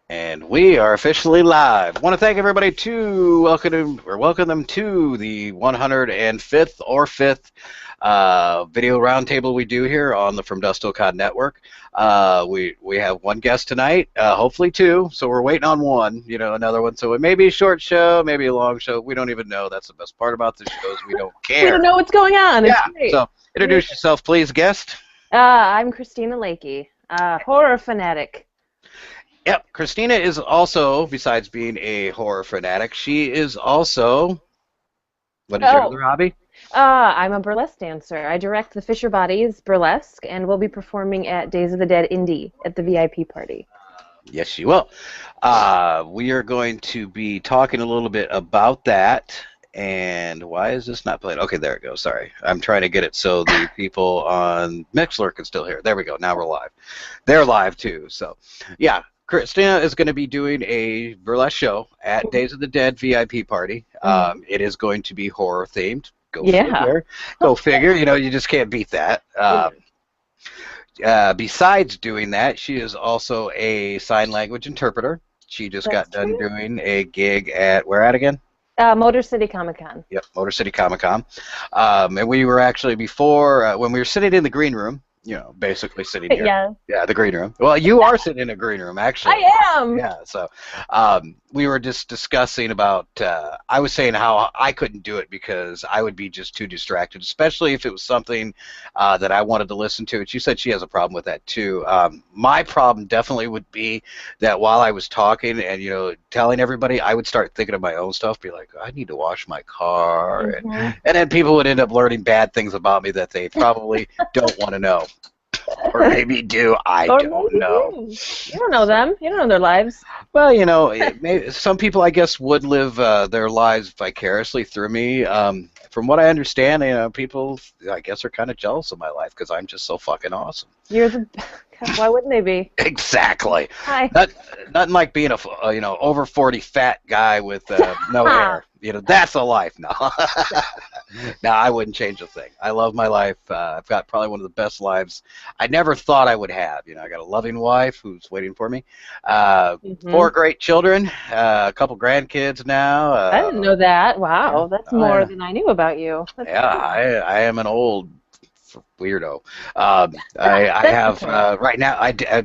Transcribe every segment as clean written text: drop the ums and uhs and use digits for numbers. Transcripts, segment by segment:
And we are officially live. I want to thank everybody to welcome them to the 105th or 5th video roundtable we do here on the From Dust Till Con network. We have one guest tonight, hopefully two. So we're waiting on one, another one. So it may be a short show, maybe a long show. We don't even know. That's the best part about this show is we don't care. We don't know what's going on. It's great. So introduce yourself, please, guest. I'm Christina Lakey, horror fanatic. Yep, Christina is also, besides being a horror fanatic, she is also, what is your other hobby? I'm a burlesque dancer. I direct the Fisher Bodies Burlesque, and we'll be performing at Days of the Dead Indy at the VIP party. Yes, you will. We are going to be talking a little bit about that. And why is this not playing? Okay, there it goes. Sorry. I'm trying to get it so the people on Mixlr can still hear it. There we go. Now we're live. They're live, too. So, yeah. Christina is going to be doing a burlesque show at Days of the Dead VIP party. It is going to be horror themed. Go figure. Go figure. You just can't beat that. Besides doing that, she is also a sign language interpreter. She just got done doing a gig at, where at again? Motor City Comic Con. Yep, Motor City Comic Con. And we were actually before, when we were sitting in the green room, basically sitting here. Yeah, the green room. Well, you are sitting in a green room, actually. I am. Yeah, so we were just discussing about, I was saying how I couldn't do it because I would be just too distracted, especially if it was something that I wanted to listen to. And she said she has a problem with that, too. My problem definitely would be that while I was talking and, telling everybody, I would start thinking of my own stuff, be like, I need to wash my car. And then people would end up learning bad things about me that they probably don't want to know. Or maybe do. I don't know. You don't know them. You don't know their lives. Well, maybe some people, I guess, would live their lives vicariously through me. From what I understand, people, I guess, are kind of jealous of my life because I'm just so fucking awesome. You're the. Why wouldn't they be? Exactly. Hi. Nothing like being a over 40 fat guy with no hair. That's a life. No. No, I wouldn't change a thing. I love my life. I've got probably one of the best lives I never thought I would have. I got a loving wife who's waiting for me. 4 great children, a couple grandkids now. I didn't know that. Wow, that's more than I knew about you. That's cool. I am an old weirdo. I have right now.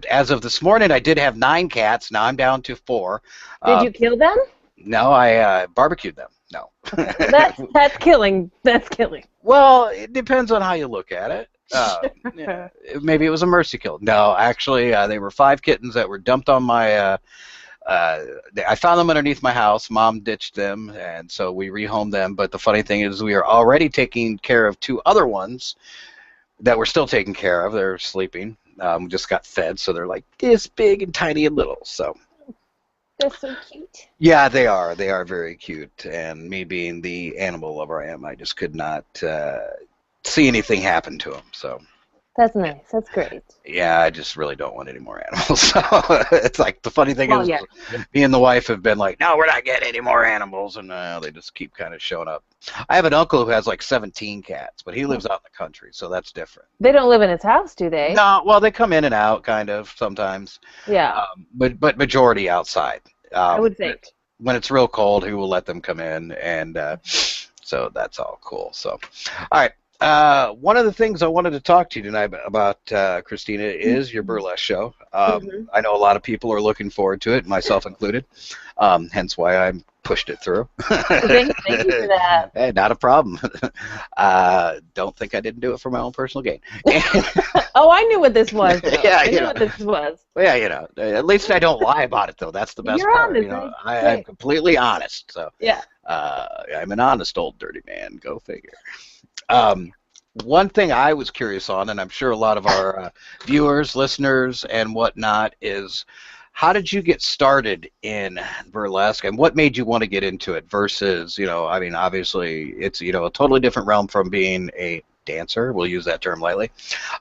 As of this morning, I did have 9 cats. Now I'm down to 4. Did you kill them? No, I barbecued them. No. That's killing. That's killing. Well, it depends on how you look at it. Maybe it was a mercy kill. No, actually, they were 5 kittens that were dumped on my. I found them underneath my house. Mom ditched them, and so we rehomed them. But the funny thing is, we are already taking care of 2 other ones that we're still taking care of. They're sleeping. We just got fed, so they're like this big and tiny and little. So. They're so cute. Yeah, they are. They are very cute. And me being the animal lover I am, I just could not see anything happen to them. So. That's nice. That's great. Yeah, I just really don't want any more animals. So it's like the funny thing is, me and the wife have been like, no, we're not getting any more animals, and they just keep kind of showing up. I have an uncle who has like 17 cats, but he lives out in the country, so that's different. They don't live in his house, do they? No, well, they come in and out, kind of sometimes. Yeah. But majority outside. I would think. When it's real cold, he will let them come in, and so that's all cool. So, all right. One of the things I wanted to talk to you tonight about, Christina, is your burlesque show. I know a lot of people are looking forward to it, myself included, hence why I pushed it through. Thank you for that. Hey, not a problem. Don't think I didn't do it for my own personal gain. Oh, I knew what this was. Yeah, I knew what this was. Well, yeah, at least I don't lie about it, though. That's the best part. Honest, I'm completely honest. So yeah, I'm an honest old dirty man. Go figure. One thing I was curious on, and I'm sure a lot of our viewers, listeners, and whatnot, is how did you get started in burlesque, and what made you want to get into it versus, obviously it's, a totally different realm from being a dancer. We'll use that term lightly.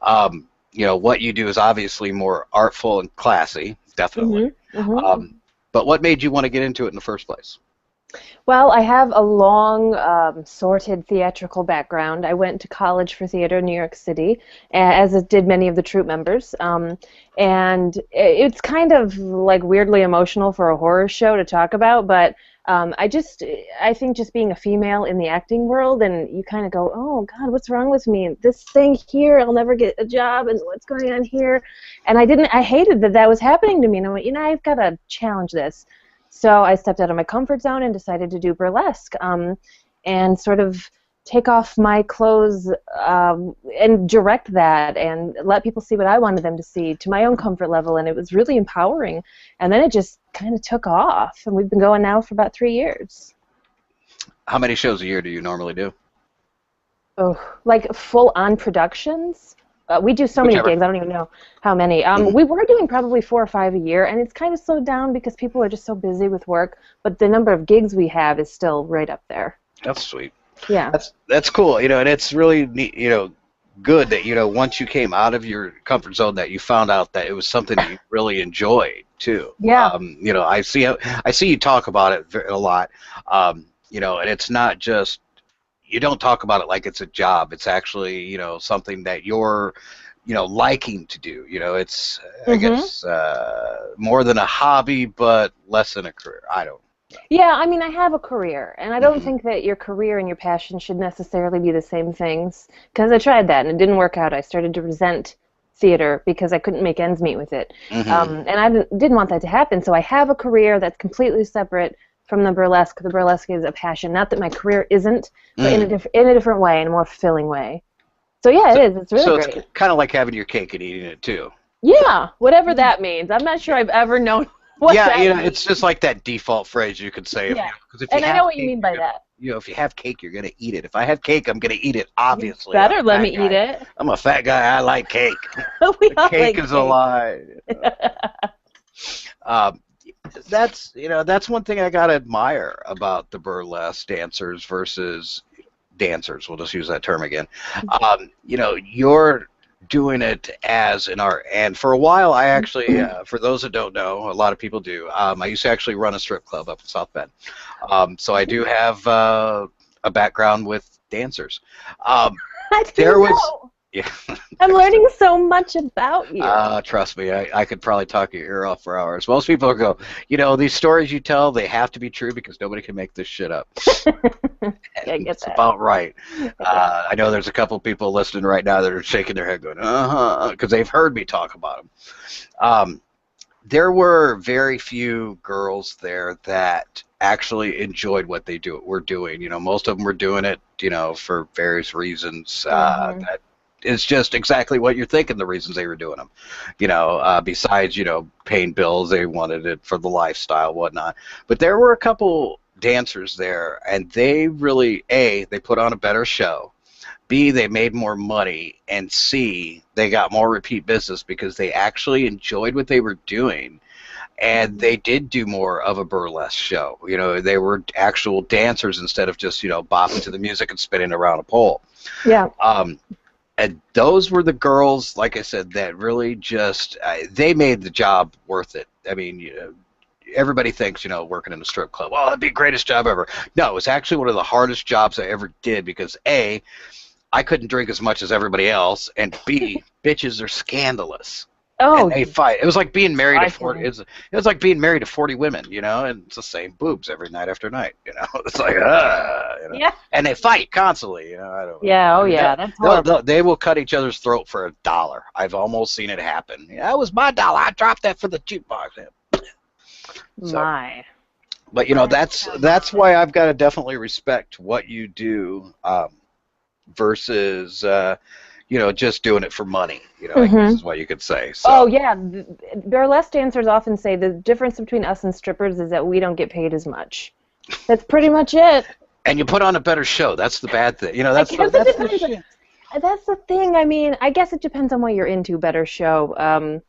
What you do is obviously more artful and classy, definitely. But what made you want to get into it in the first place? Well, I have a long, sorted theatrical background. I went to college for theater in New York City, as it did many of the troupe members. And it's kind of like weirdly emotional for a horror show to talk about, but I think just being a female in the acting world, and you kind of go, oh God, what's wrong with me? This thing here, I'll never get a job, and what's going on here? And I hated that was happening to me, and I went, I've got to challenge this. So I stepped out of my comfort zone and decided to do burlesque, and sort of take off my clothes and direct that and let people see what I wanted them to see to my own comfort level, and it was really empowering. And then it just kind of took off, and we've been going now for about 3 years. How many shows a year do you normally do? Oh, like full-on productions? We do so many gigs, I don't even know how many. We were doing probably 4 or 5 a year, and it's kind of slowed down because people are just so busy with work, but the number of gigs we have is still right up there. That's sweet. Yeah. That's cool, and it's really neat, good that, once you came out of your comfort zone that you found out that it was something that you really enjoyed, too. Yeah. I see you talk about it a lot, and it's not just, you don't talk about it like it's a job. It's actually, something that you're, liking to do. It's, I guess, more than a hobby, but less than a career. I don't know. Yeah, I mean, I have a career, and I don't think that your career and your passion should necessarily be the same things, because I tried that, and it didn't work out. I started to resent theater because I couldn't make ends meet with it, and I didn't want that to happen, so I have a career that's completely separate from the burlesque. The burlesque is a passion. Not that my career isn't, but in a different way, in a more fulfilling way. So yeah, it is. It's really great. So it's kind of like having your cake and eating it too. Yeah, whatever that means. I'm not sure I've ever known what that means. It's just like that default phrase you could say. Yeah. And I know what you mean by that. If you have cake, you're gonna eat it. If I have cake, I'm gonna eat it. Obviously. You better let me eat it. I'm a fat guy. I like cake. Cake is a lie. That's one thing I gotta admire about the burlesque dancers versus dancers. We'll just use that term again. You're doing it as an art, and for a while I actually, for those that don't know, a lot of people do, I used to actually run a strip club up in South Bend, so I do have a background with dancers. Yeah. I'm learning so much about you. Trust me, I could probably talk your ear off for hours. Most people go, these stories you tell, they have to be true because nobody can make this shit up. I get It's that. about right. I know there's a couple people listening right now that are shaking their head going, because they've heard me talk about them. There were very few girls there that actually enjoyed what they were doing. Most of them were doing it, for various reasons. That it's just exactly what you're thinking, the reasons they were doing them. Besides, paying bills, they wanted it for the lifestyle, whatnot. But there were a couple dancers there, and they really, A, they put on a better show. B, they made more money. And C, they got more repeat business because they actually enjoyed what they were doing. And they did do more of a burlesque show. They were actual dancers instead of just, bopping to the music and spinning around a pole. Yeah. And those were the girls, like I said, that really just, they made the job worth it. I mean, everybody thinks, working in a strip club, oh, that'd be the greatest job ever. No, it was actually one of the hardest jobs I ever did because, A, I couldn't drink as much as everybody else, and B, bitches are scandalous. Oh, and they fight. It was like being married to 40. It was like being married to 40 women, and it's the same boobs every night after night. It's like, Yeah. And they fight constantly. I don't. Yeah. Oh, yeah. That's horrible. They will cut each other's throat for $1. I've almost seen it happen. That was my $1. I dropped that for the jukebox. My. But that's why I've got to definitely respect what you do, versus. Just doing it for money, I guess is what you could say. So. Oh, yeah. Burlesque dancers often say the difference between us and strippers is that we don't get paid as much. That's pretty much it. And you put on a better show. That's the bad thing. That's the thing. I mean, I guess it depends on what you're into, better show. I'm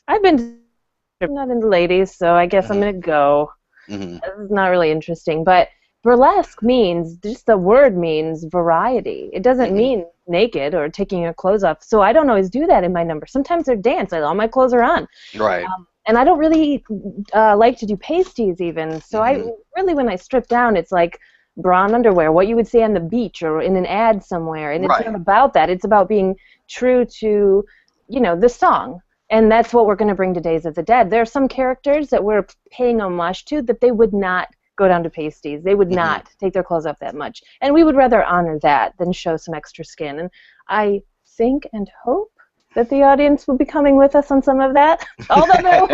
not into ladies, so I guess I'm going to go. It's not really interesting, but burlesque means, just the word means variety. It doesn't mean naked or taking your clothes off. So I don't always do that in my number. Sometimes they're dance. All my clothes are on. Right. and I don't really like to do pasties even. So I really, when I strip down, it's like bra and underwear, what you would see on the beach or in an ad somewhere, and it's Right. not about that. It's about being true to, the song. And that's what we're going to bring to Days of the Dead. There are some characters that we're paying homage to that they would not go down to pasties. They would not take their clothes off that much. And we would rather honor that than show some extra skin. And I think and hope that the audience will be coming with us on some of that. Although there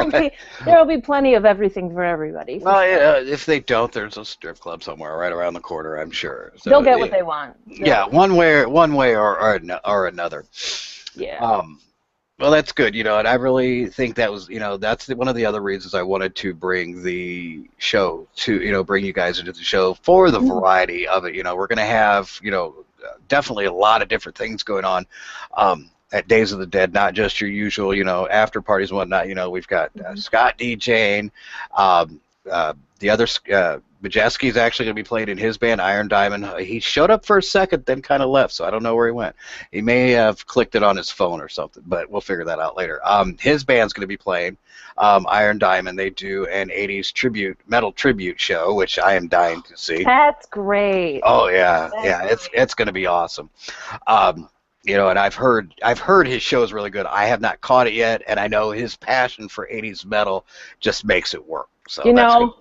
will be plenty of everything for everybody. Well, yeah, if they don't, there's a strip club somewhere right around the corner, I'm sure. So, they'll get what they want. Yeah, one way or another. Yeah. Well, that's good, and I really think that was, that's one of the other reasons I wanted to bring the show to, bring you guys into the show for the variety of it. We're going to have, definitely a lot of different things going on at Days of the Dead, not just your usual, after parties and whatnot. We've got Scott DJing, the other Majeski's actually going to be playing in his band, Iron Diamond. He showed up for a second, then kind of left, so I don't know where he went. He may have clicked it on his phone or something, but we'll figure that out later. His band's going to be playing Iron Diamond. They do an 80s metal tribute show, which I am dying to see. That's great. Oh, yeah. It's going to be awesome. And I've heard his show is really good. I have not caught it yet, and I know his passion for 80s metal just makes it work. So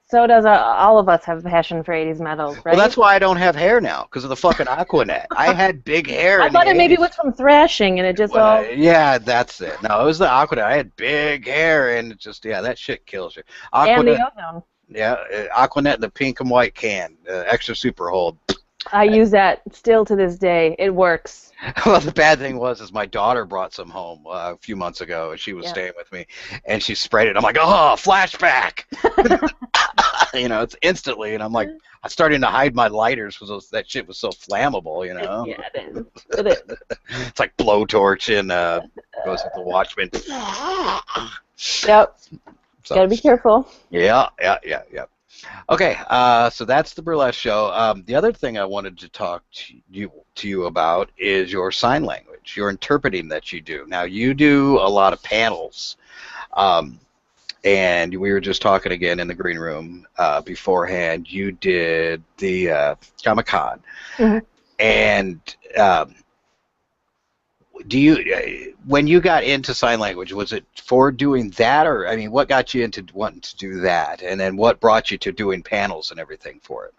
so does all of us have a passion for 80s metal, right? Well, that's why I don't have hair now, because of the fucking Aquanet. I had big hair. I thought it maybe was from thrashing, and it just all... Yeah, that's it. No, it was the Aquanet. I had big hair, and it just, that shit kills you. Aquanet, and the ozone. Yeah, Aquanet, the pink and white can, extra super hold. I use that still to this day. It works. Well, the bad thing was my daughter brought some home a few months ago, and she was staying with me, and she sprayed it. I'm like, oh, flashback! It's instantly, and I'm like, I'm starting to hide my lighters because that shit was so flammable, Yeah, it is. It is. It's like blowtorch and goes with the Watchmen. Yep. So, gotta be careful. Yeah. Okay, so that's the burlesque show. The other thing I wanted to talk to you about is your sign language, your interpreting that you do. Now, you do a lot of panels, and we were just talking again in the green room beforehand. You did the Comic-Con, and when you got into sign language, was it for doing that, or what got you into wanting to do that, and then what brought you to doing panels and everything for it?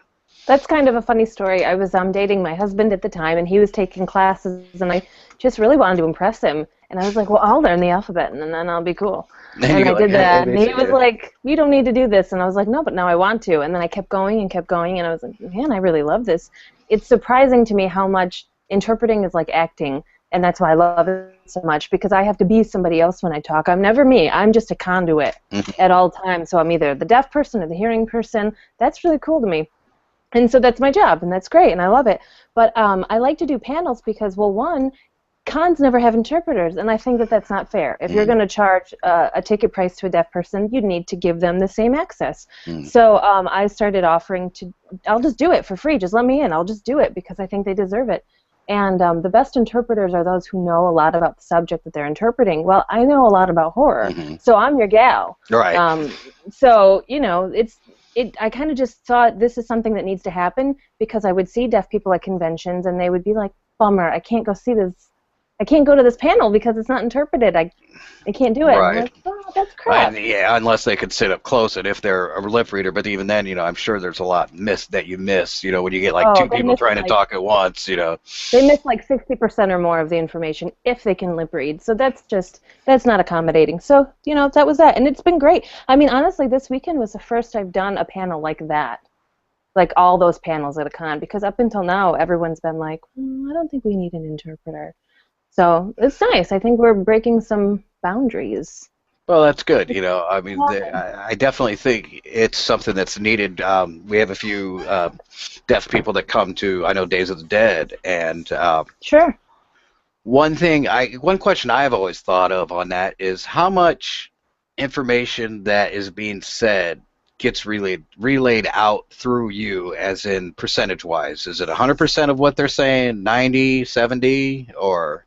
That's kind of a funny story. I was dating my husband at the time, and he was taking classes, and I just really wanted to impress him. And I was like, well, I'll learn the alphabet, and then I'll be cool. And I did that, and he was like, you don't need to do this. And I was like, no, but now I want to. And then I kept going, and I was like, man, I really love this. It's surprising to me how much interpreting is like acting. And that's why I love it so much, because I have to be somebody else when I talk. I'm never me. I'm just a conduit at all times. So I'm either the deaf person or the hearing person. That's really cool to me. And so that's my job, and that's great, and I love it. But I like to do panels because, well, one, cons never have interpreters, and I think that that's not fair. If you're going to charge a ticket price to a deaf person, you need to give them the same access. So I started offering I'll just do it for free. Just let me in. I'll just do it because I think they deserve it. And the best interpreters are those who know a lot about the subject that they're interpreting. Well, I know a lot about horror, so I'm your gal. Right. So, I kind of just thought this is something that needs to happen because I would see deaf people at conventions, and they would be like, bummer, I can't go see this. I can't go to this panel because it's not interpreted. I can't do it. Right. I'm like, oh, that's crap. Yeah, unless they could sit up close, and if they're a lip reader. But even then, I'm sure there's a lot that you miss. When you get like two people trying to talk at once. They miss like 60% or more of the information if they can lip read. So that's not accommodating. So that was that, and it's been great. Honestly, this weekend was the first I've done a panel like that. Like all those panels at a con, because up until now, everyone's been like, I don't think we need an interpreter. So it's nice. I think we're breaking some boundaries. Well, that's good. I definitely think it's something that's needed. We have a few deaf people that come to, I know, Days of the Dead, and sure. One question I've always thought of on that is how much information that is being said gets relayed out through you, as in percentage-wise. Is it 100% of what they're saying, 90, 70, or?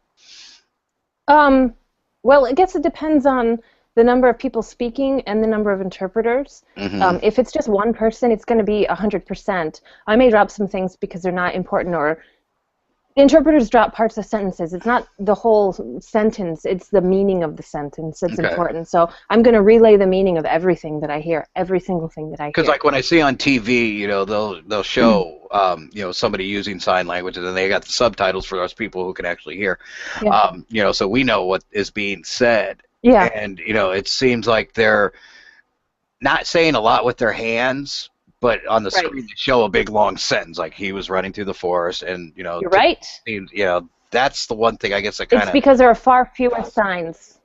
Well, I guess it depends on the number of people speaking and the number of interpreters. Mm-hmm. If it's just one person, it's going to be 100%. I may drop some things because they're not important, or interpreters drop parts of sentences. It's not the whole sentence, it's the meaning of the sentence that's important. So I'm going to relay the meaning of everything that I hear, every single thing that I hear. Because like when I see on TV, you know, they'll show you know, somebody using sign language, and then they got the subtitles for those people who can actually hear. Yeah. You know, so we know what is being said. Yeah. And you know, it seems like they're not saying a lot with their hands, but on the Right. screen they show a big long sentence, like he was running through the forest, and you know, You're right. you know, that's the one thing I guess that kind It's of. because there are far fewer signs.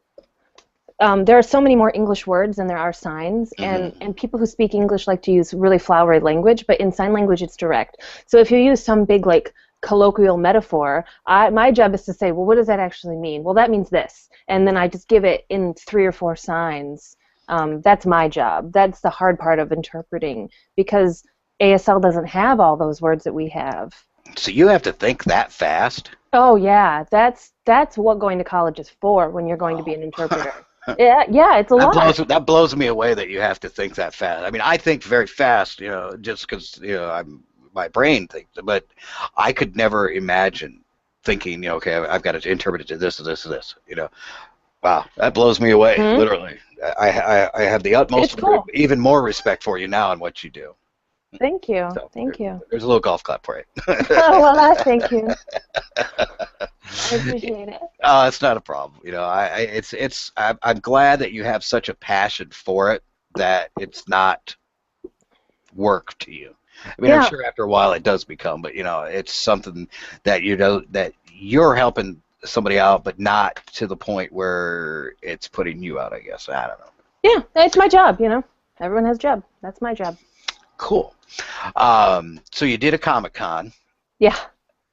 There are so many more English words than there are signs, and people who speak English like to use really flowery language, but in sign language it's direct. So if you use some big, like, colloquial metaphor, my job is to say, well, what does that actually mean? Well, that means this, and then I just give it in 3 or 4 signs. That's my job. That's the hard part of interpreting, because ASL doesn't have all those words that we have. So you have to think that fast? Oh yeah, that's what going to college is for when you're going to be an interpreter. Yeah, it's a lot. That blows me away that you have to think that fast. I mean, I think very fast, you know, just because, you know, my brain thinks, but I could never imagine thinking, you know, okay, I've got to interpret it to this, to this, to this, you know. Wow, that blows me away, literally. I have the utmost, cool. even more respect for you now and what you do. Thank you. So Thank you. There's a little golf clap for you. Oh, well, thank you. I appreciate it. It's not a problem. You know, I'm glad that you have such a passion for it that it's not work to you. I mean, I'm sure after a while it does become, but you know, it's something that you know that you're helping somebody out, but not to the point where it's putting you out, I guess. I don't know. Yeah, it's my job, you know. Everyone has a job. That's my job. Cool. So you did a Comic-Con. Yeah.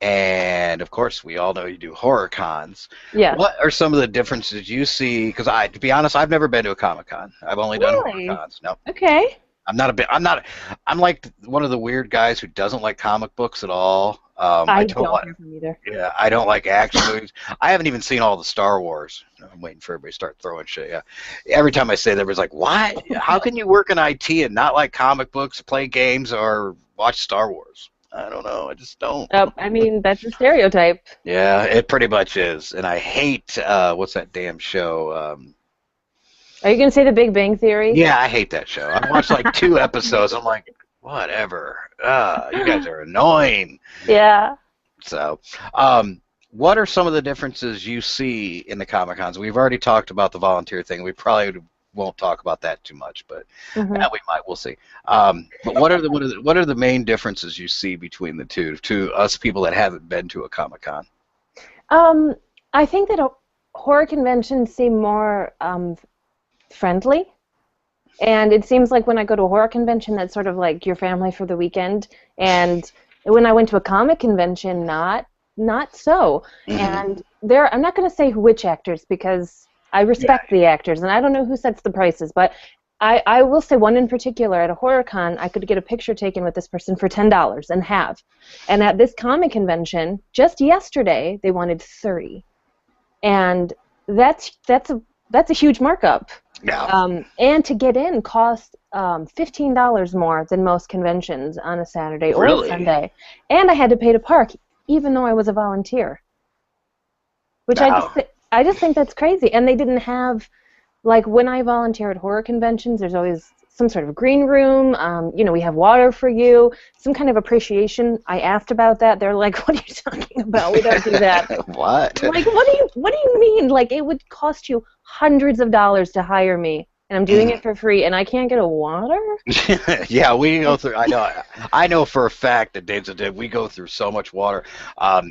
And of course, we all know you do horror cons. Yeah. What are some of the differences you see? Because to be honest, I've never been to a Comic-Con. I've only done horror cons. No. Okay. I'm like one of the weird guys who doesn't like comic books at all. I don't like them either. Yeah, I don't like action movies. I haven't even seen all the Star Wars. I'm waiting for everybody to start throwing shit. Yeah. Every time I say that, everybody's like, "What? How can you work in IT and not like comic books, play games, or watch Star Wars?" I don't know. I just don't. I mean, that's a stereotype. Yeah, it pretty much is. And I hate, what's that damn show? Are you going to say The Big Bang Theory? Yeah, I hate that show. I watched like 2 episodes. I'm like, whatever. You guys are annoying. Yeah. So, what are some of the differences you see in the Comic-Cons? We've already talked about the volunteer thing. We probably won't talk about that too much, but that we might. We'll see. But what are the main differences you see between the two, to us people that haven't been to a Comic-Con? I think that horror conventions seem more friendly, and it seems like when I go to a horror convention, that's sort of like your family for the weekend, and when I went to a comic convention, not so. And I'm not going to say which actors, because I respect the actors, and I don't know who sets the prices, but I will say one in particular. At a horror con, I could get a picture taken with this person for $10 and have. And at this comic convention, just yesterday, they wanted $30. And that's a huge markup. Yeah. And to get in cost $15 more than most conventions on a Saturday or a Sunday. And I had to pay to park, even though I was a volunteer. Which I just think that's crazy. And they didn't have, like, when I volunteer at horror conventions, there's always some sort of green room. You know, we have water for you, some kind of appreciation. I asked about that. They're like, "What are you talking about? We don't do that." What? I'm like, what do you mean? Like, it would cost you hundreds of dollars to hire me, and I'm doing it for free, and I can't get a water? Yeah, we go through. I know for a fact that we go through so much water.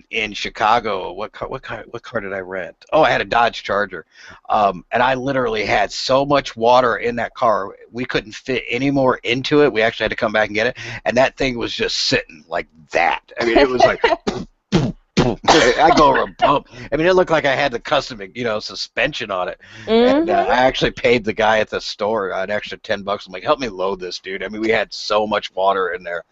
In Chicago, what car did I rent? Oh, I had a Dodge Charger, and I literally had so much water in that car, we couldn't fit any more into it. We actually had to come back and get it, and that thing was just sitting like that. I mean, it was like. I go over a bump. I mean, it looked like I had the custom, suspension on it. And Mm-hmm. I actually paid the guy at the store an extra $10. I'm like, help me load this, dude. I mean, we had so much water in there.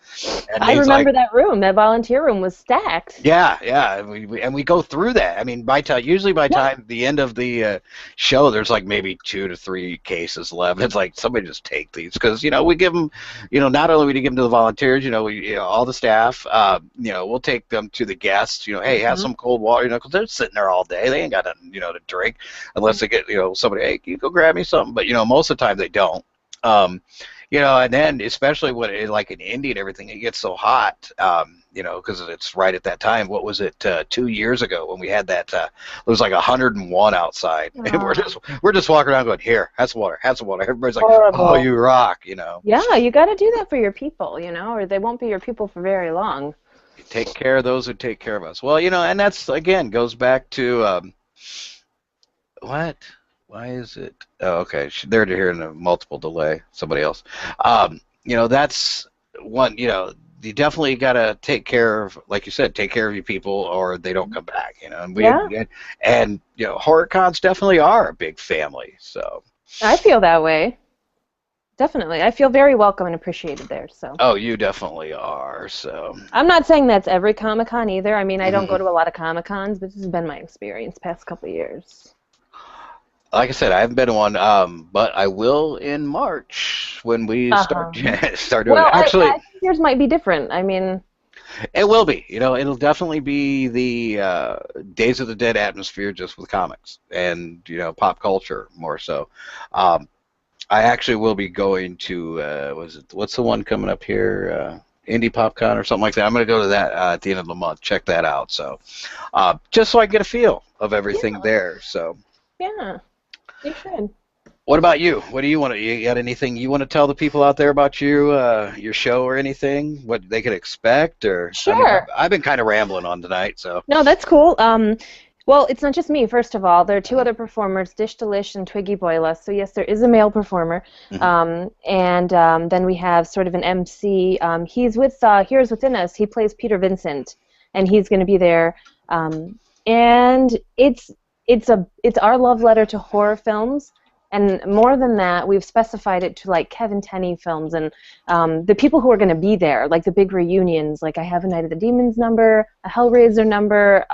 And I he's like, remember that room. That volunteer room was stacked. yeah, yeah, and we go through that. I mean, usually by Yeah. time the end of the show, there's like maybe 2 to 3 cases left. It's like somebody just take these because we give them, not only do we give them to the volunteers, all the staff, we'll take them to the guests. Hey, have Mm-hmm. some cold water, because they're sitting there all day. They ain't got nothing, to drink unless they get, somebody, hey, can you go grab me something? But most of the time they don't. Um, and then especially when like in India and everything, it gets so hot, because it's right at that time. What was it, 2 years ago when we had that? It was like 101 outside, and we're just walking around going, here, have some water, have some water. Everybody's like, oh, Horrible. you rock, Yeah, you got to do that for your people, or they won't be your people for very long. Take care of those who take care of us. Well, and that's again goes back to what? Why is it? Oh, okay. They're hearing a multiple delay. Somebody else. That's one. You definitely got to take care of, like you said, take care of your people, or they don't come back. And Yeah, horror cons definitely are a big family. So. I feel that way. Definitely. I feel very welcome and appreciated there. So Oh, you definitely are. So. I'm not saying that's every Comic-Con either. I mean, I don't Mhm. go to a lot of Comic-Cons, but this has been my experience past couple of years. Like I said, I haven't been to one, but I will in March when we Uh-huh. start doing Well, it. Actually, I think yours might be different. I mean, it will be. It'll definitely be the Days of the Dead atmosphere, just with comics and pop culture more so. Um, I actually will be going to what's the one coming up here? Indie PopCon or something like that. I'm going to go to that at the end of the month. Check that out. So, just so I get a feel of everything yeah, there. So. yeah, you should. What about you? What do you want to? You got anything you want to tell the people out there about your show or anything? What they could expect, or I mean, Sure. I've been kind of rambling on tonight, so. No, that's cool. Well, it's not just me, first of all. There are two other performers, Dish Delish and Twiggy Boyla. So, yes, there is a male performer. Mhm. And then we have sort of an MC. He's with Heroes Within Us. He plays Peter Vincent, and he's going to be there. And it's our love letter to horror films. And more than that, we've specified it to like Kevin Tenney films and the people who are going to be there, like the big reunions. Like I have a Night of the Demons number, a Hellraiser number,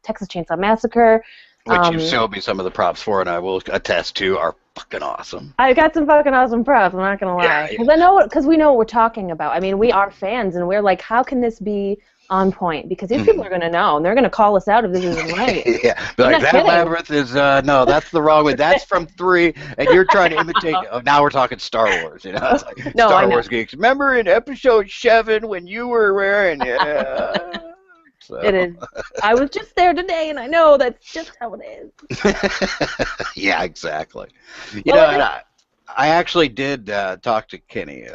Texas Chainsaw Massacre. Which you showed me some of the props for, and I will attest to are fucking awesome. I got some fucking awesome props. I'm not gonna lie, because we know what we're talking about. I mean, we are fans, and we're like, how can this be on point? Because these people are gonna know, and they're gonna call us out if this isn't right. Yeah, be like, that kidding. labyrinth is no, that's the wrong way. That's from 3, and you're trying to imitate. Oh, now we're talking Star Wars, It's like, No, I Star know. Wars geeks. Remember in episode 7 when you were wearing So. It is. I was just there today, and I know that's just how it is. Yeah, exactly. Well, And I actually did talk to Kenny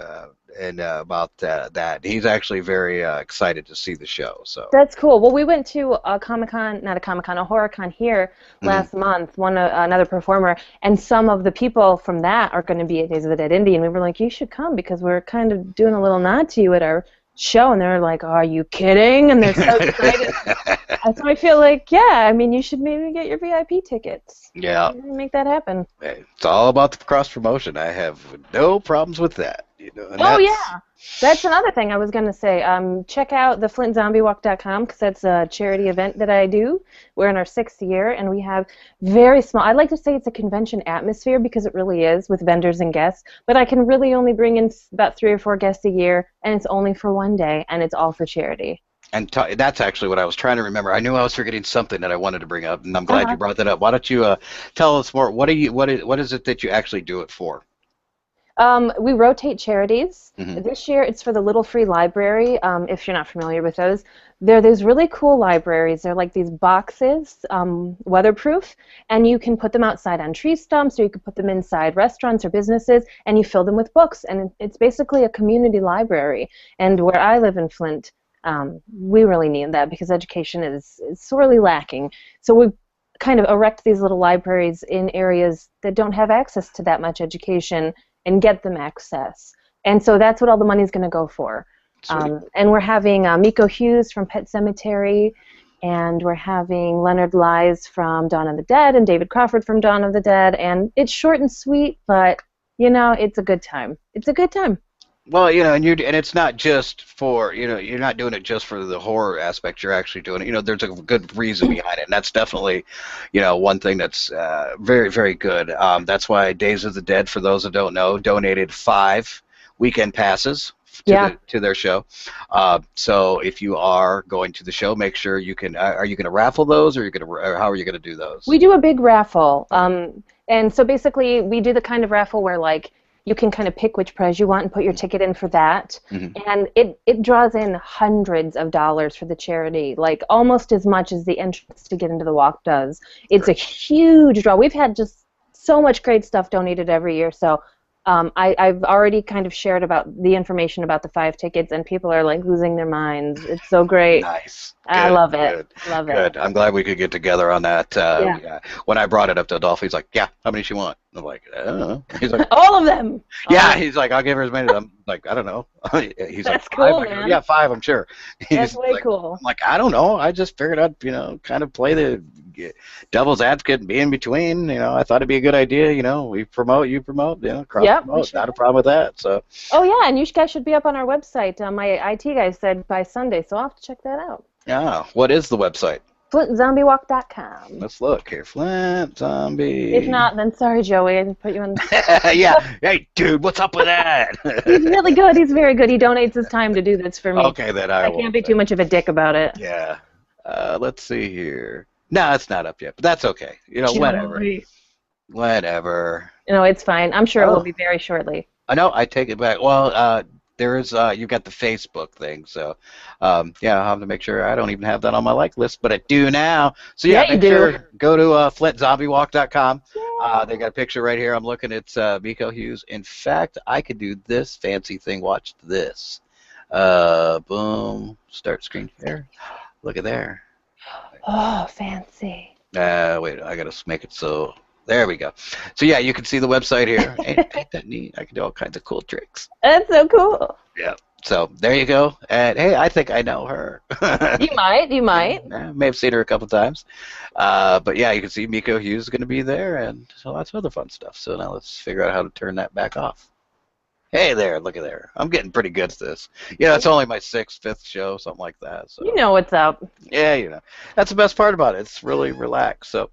and about that. He's actually very excited to see the show. So That's cool. Well, we went to a Comic-Con, not a Comic-Con, a HorrorCon here last month, another performer, and some of the people from that are going to be at Days of the Dead Indie, and we were like, you should come because we're kind of doing a little nod to you at our show, and they're like, are you kidding? And they're so excited. So I feel like, yeah, I mean, you should maybe get your VIP tickets. Yeah. Make that happen. It's all about the cross promotion. I have no problems with that. And Yeah. That's another thing I was going to say. Check out the FlintZombieWalk.com because that's a charity event that I do. We're in our 6th year, and we have very small, I'd like to say it's a convention atmosphere because it really is with vendors and guests, but I can really only bring in about 3 or 4 guests a year, and it's only for one day, and it's all for charity. And that's actually what I was trying to remember. I knew I was forgetting something that I wanted to bring up, and I'm glad you brought that up. Why don't you tell us more? What is it that you actually do it for? We rotate charities. Mm-hmm. This year it's for the Little Free Library, if you're not familiar with those. They're these really cool libraries. They're like these boxes, weatherproof, and you can put them outside on tree stumps or you can put them inside restaurants or businesses, and you fill them with books. And it's basically a community library. And where I live in Flint, we really need that because education is sorely lacking. So we kind of erect these little libraries in areas that don't have access to that much education and get them access. And so that's what all the money's going to go for. And we're having Miko Hughes from Pet Cemetery and we're having Leonard Lies from Dawn of the Dead and David Crawford from Dawn of the Dead, and it's short and sweet, but it's a good time. It's a good time. Well, and it's not just for, you're not doing it just for the horror aspect. You're actually doing it. There's a good reason behind it, and that's definitely, one thing that's very, very good. That's why Days of the Dead, for those that don't know, donated 5 weekend passes to their show. So if you are going to the show, make sure you can. Are you going to raffle those, or how are you going to do those? We do a big raffle, and so basically we do the kind of raffle where you can kind of pick which prize you want and put your ticket in for that. Mm-hmm. And it draws in hundreds of dollars for the charity, like almost as much as the entrance to get into the walk does. It's a huge draw. We've had just so much great stuff donated every year. So I've already kind of shared about the information about the 5 tickets, and people are like losing their minds. It's so great. Nice. I love it. Good. Love it. Good. I'm glad we could get together on that. Yeah. When I brought it up to Adolph, he's like, "Yeah, how many does she want?" I'm like, "I don't know." He's like, all of them. "Yeah." He's like, "I'll give her as many." I'm like, "I don't know." He's That's like, cool, 5. man. Yeah, 5. I'm sure. That's way cool. I'm like, "I don't know. I just figured I'd kind of play the devil's advocate and be in between. I thought it'd be a good idea. We promote, you promote. Cross promote. Not a problem with that. So. Oh yeah, and you guys should be up on our website. My IT guy said by Sunday, so I'll have to check that out. Yeah. What is the website? FlintZombieWalk.com. Let's look here. Flint Zombie. If not, then sorry, Joey. I didn't put you on. Yeah. Hey, dude, what's up with that? He's really good. He's very good. He donates his time to do this for me. Okay, then I can't be too much of a dick about it. Yeah. Let's see here. No, it's not up yet, but that's okay. Whatever. Whatever. It's fine. I'm sure it will be very shortly. I know. I take it back. Well, there is. You've got the Facebook thing, so I'll have to make sure. I don't even have that on my like list, but I do now. So make sure go to FlintZombieWalk.com. Yeah. They got a picture right here. I'm looking at Miko Hughes. In fact, I could do this fancy thing. Watch this. Boom. Start screen share. Look at there. Oh, fancy. Wait, I gotta make it so. There we go. So yeah, you can see the website here. Ain't that neat? I can do all kinds of cool tricks. That's so cool. Yeah. So there you go. And hey, I think I know her. You might. I may have seen her a couple times. But yeah, you can see Miko Hughes is going to be there, and lots of other fun stuff. So now let's figure out how to turn that back off. Hey there, look at there. I'm getting pretty good at this. It's only my 6th, 5th show, something like that. So. You know what's up. Yeah, That's the best part about it. It's really relaxed. So,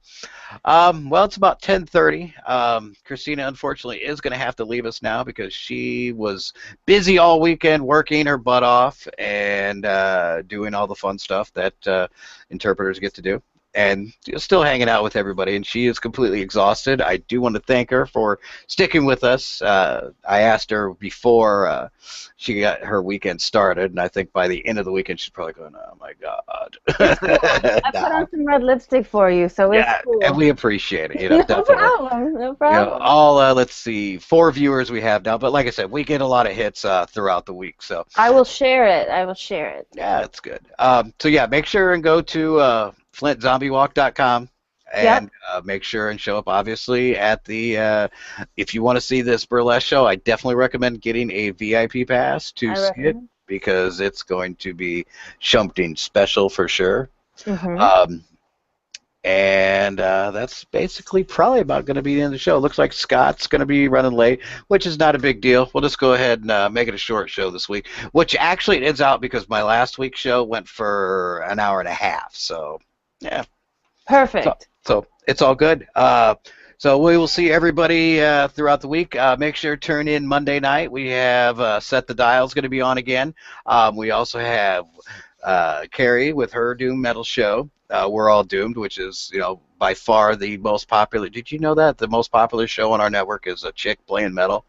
it's about 10:30. Christina, unfortunately, is going to have to leave us now because she was busy all weekend working her butt off and doing all the fun stuff that interpreters get to do. And still hanging out with everybody, and she is completely exhausted. I do want to thank her for sticking with us. I asked her before she got her weekend started, and I think by the end of the weekend she's probably going, "Oh my God!" I put on some red lipstick for you, so it's cool. And we appreciate it. No definitely. problem. No problem. Let's see, 4 viewers we have now, but like I said, we get a lot of hits throughout the week. So I will share it. Yeah, it's good. So yeah, make sure and go to FlintZombieWalk.com and make sure and show up, obviously, at the, if you want to see this burlesque show, I definitely recommend getting a VIP pass to see it because it's going to be something special for sure. Mm-hmm. And that's basically probably about going to be the end of the show. Looks like Scott's going to be running late, which is not a big deal. We'll just go ahead and make it a short show this week, which actually ends out because my last week's show went for an hour and a half. So, yeah. Perfect. So it's all good. So we will see everybody throughout the week. Make sure to turn in Monday night. We have Set the Dial's going to be on again. We also have Carrie with her Doom Metal show. We're All Doomed, which is, by far the most popular. Did you know that the most popular show on our network is a chick playing metal?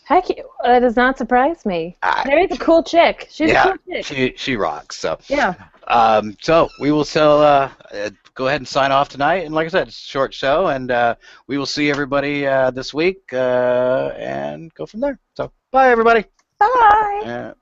Heck, that does not surprise me. Carrie's a cool chick. She's a cool chick. She rocks. So yeah. So we will still go ahead and sign off tonight. And like I said, it's a short show, and we will see everybody this week and go from there. So bye, everybody. Bye.